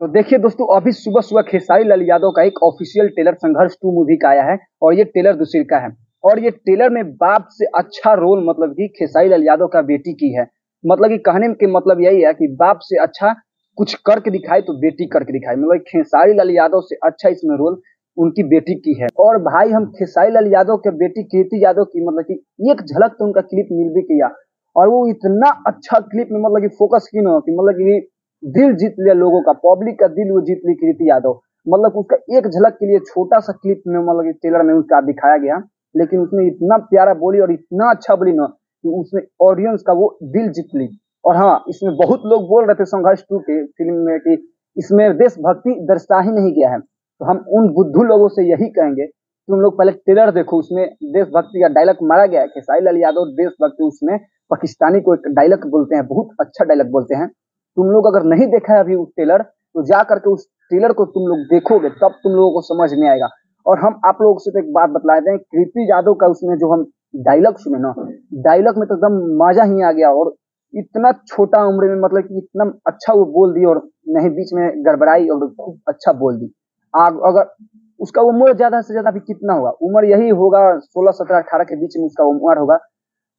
तो देखिए दोस्तों, अभी सुबह सुबह खेसारी लाल यादव का एक ऑफिशियल ट्रेलर संघर्ष 2 मूवी का आया है और ये ट्रेलर दूसरी का है। और ये ट्रेलर में बाप से अच्छा रोल मतलब कि खेसारी लाल यादव का बेटी की है। मतलब कि कहने के मतलब यही है कि बाप से अच्छा कुछ करके दिखाए तो बेटी करके दिखाए। मतलब खेसारी लाल यादव से अच्छा इसमें रोल उनकी बेटी की है। और भाई हम खेसारी लाल यादव के बेटी कीर्ति यादव की मतलब कि एक झलक तो उनका क्लिप मिल भी किया और वो इतना अच्छा क्लिप में मतलब कि फोकस की ना कि मतलब कि दिल जीत लिया लोगों का, पब्लिक का दिल वो जीत ली कीर्ति यादव। मतलब उसका एक झलक के लिए छोटा सा क्लिप में मतलब कि ट्रेलर में उसका दिखाया गया, लेकिन उसने इतना प्यारा बोली और इतना अच्छा बोली ना कि उसने ऑडियंस का वो दिल जीत ली। और हाँ, इसमें बहुत लोग बोल रहे थे संघर्ष 2 के फिल्म में कि इसमें देशभक्ति दर्शा ही नहीं गया है। तो हम उन बुद्धू लोगों से यही कहेंगे, तुम लोग पहले ट्रेलर देखो, उसमें देशभक्ति का डायलॉग मारा गया है। खेसारी लाल यादव देशभक्ति उसमें पाकिस्तानी को एक डायलॉग बोलते हैं, बहुत अच्छा डायलॉग बोलते हैं। तुम लोग अगर नहीं देखा है अभी उस ट्रेलर, तो जा करके उस ट्रेलर को तुम लोग देखोगे तब तुम लोगों को समझ में आएगा। और हम आप लोगों से तो एक बात बतला दें, कीर्ति यादव का उसमें जो हम डायलॉग सुने ना, डायलॉग में तो एकदम मजा ही आ गया। और इतना छोटा उम्र में मतलब कि इतना अच्छा वो बोल दी और नहीं बीच में गड़बड़ाई और खूब अच्छा बोल दी। आग अगर उसका उम्र ज्यादा से ज्यादा अभी कितना होगा, उम्र यही होगा 16 17 18 के बीच में उसका उम्र होगा।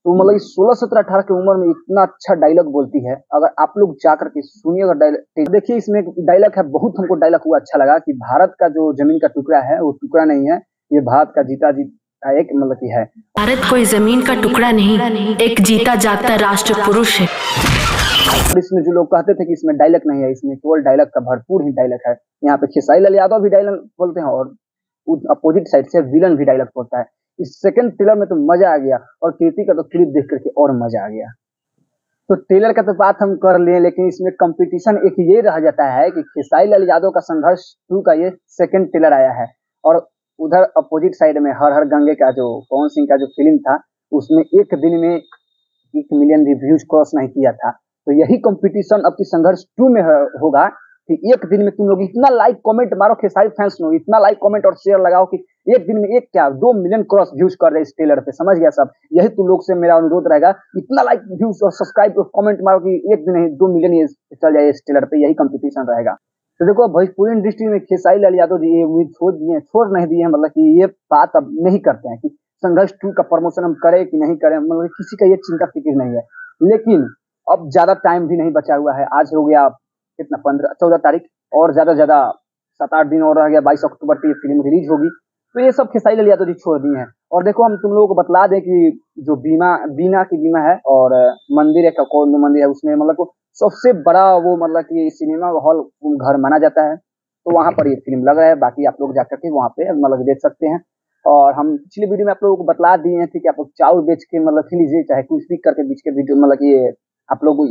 तो मतलब इस 16 17 18 की उम्र में इतना अच्छा डायलॉग बोलती है। अगर आप लोग जाकर के सुनिए अगर डायलॉग, देखिए इसमें डायलॉग है, बहुत हमको डायलॉग हुआ अच्छा लगा कि भारत का जो जमीन का टुकड़ा है वो टुकड़ा नहीं है, ये भारत का जीता जीता एक मतलब की है। भारत कोई जमीन का टुकड़ा नहीं, एक जीता जागता राष्ट्र पुरुष है। और इसमें जो लोग कहते थे कि इसमें डायलॉग नहीं है, इसमें केवल डायलॉग का भरपूर ही डायलॉग है। यहाँ पे खेसारी लाल यादव भी डायलॉग बोलते हैं और अपोजिट साइड से विलन भी डायलॉग बोलता है। इस सेकंड ट्रेलर में तो मजा आ गया और कीर्ति का तो क्लिप देख करके और मजा आ गया। तो ट्रेलर का तो बात हम कर लिए, लेकिन इसमें कंपटीशन एक ये रह जाता है कि खेसारी लाल यादव का संघर्ष 2 का ये सेकंड ट्रेलर आया है और उधर अपोजिट साइड में हर हर गंगे का जो पवन सिंह का जो फिल्म था, उसमें एक दिन में 1 मिलियन रिव्यूज क्रॉस नहीं किया था। तो यही कंपटीशन अब की संघर्ष 2 में होगा कि एक दिन में तुम लोग इतना लाइक कमेंट मारो, खेसारी फैंस लोग इतना लाइक कमेंट और शेयर लगाओ कि एक दिन में एक क्या 2 मिलियन क्रॉस व्यूज कर रहे इस ट्रेलर पे। समझ गया सब? यही तुम लोग से मेरा अनुरोध रहेगा, इतना लाइक व्यूज और सब्सक्राइब और कमेंट मारो कि एक दिन ही 2 मिलियन ये चल जाए इस ट्रेलर पे। यही कंपटीशन रहेगा। तो देखो भोजपुरी इंडस्ट्री में खेसारी लाल यादव जी ये उम्मीद छोड़ नहीं दिए हैं, मतलब कि ये बात अब नहीं करते हैं कि संघर्ष 2 का प्रमोशन हम करें कि नहीं करें, मतलब किसी का ये चिंता फिक्र नहीं है। लेकिन अब ज्यादा टाइम भी नहीं बचा हुआ है। आज हो गया कितना 15 14 तारीख, और ज्यादा 7 8 दिन और रह गया, 22 अक्टूबर की फिल्म रिलीज होगी। तो ये सब खेसारी लाल यादव जी छोड़ दिए हैं। और देखो हम तुम लोगों को बतला दें कि जो बीना की बीमा है और मंदिर है, कौन मंदिर है, उसमें मतलब सबसे बड़ा वो मतलब कि सिनेमा हॉल घर माना जाता है। तो वहां पर ये फिल्म लग रहा है। बाकी आप लोग जाकर के वहां पे मतलब देख सकते हैं। और हम पिछली वीडियो में आप लोगों को बतला दिए थे कि आप लोग चावल बेच के मतलब खिल लीजिए, चाहे कुछ भी करके बीच के वीडियो मतलब ये आप लोग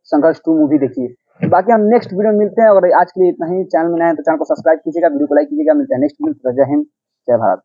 संघर्ष 2 मूवी देखिए। बाकी हम नेक्स्ट वीडियो में मिलते हैं। और आज के लिए इतना ही। चैनल में नए हैं तो चैनल को सब्सक्राइब कीजिएगा, वीडियो को लाइक कीजिएगा। मिलते हैं नेक्स्ट वीडियो। जय हिंद, जय भारत।